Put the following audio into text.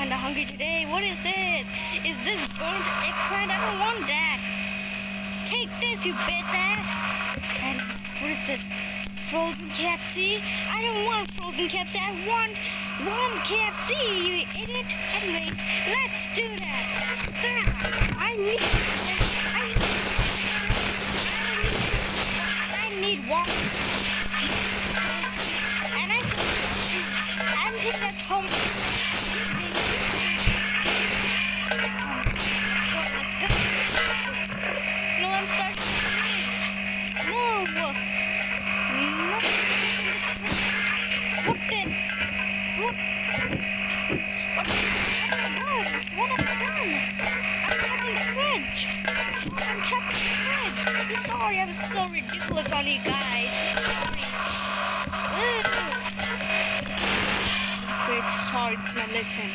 kinda hungry today. What is this? Is this burnt eggplant? I don't want that. Take this, you bitch ass. And what is this? Frozen KFC? I don't want frozen KFC. I want warm KFC, you idiot. Anyways, let's do this. I need water. And I think that's home. Let's go. No, I'm starting. No. What then? What have I done? I'm trapped in the fridge. I'm trapped in the fridge. I'm sorry, I'm so ridiculous on you guys. Sorry. Sorry to not listen.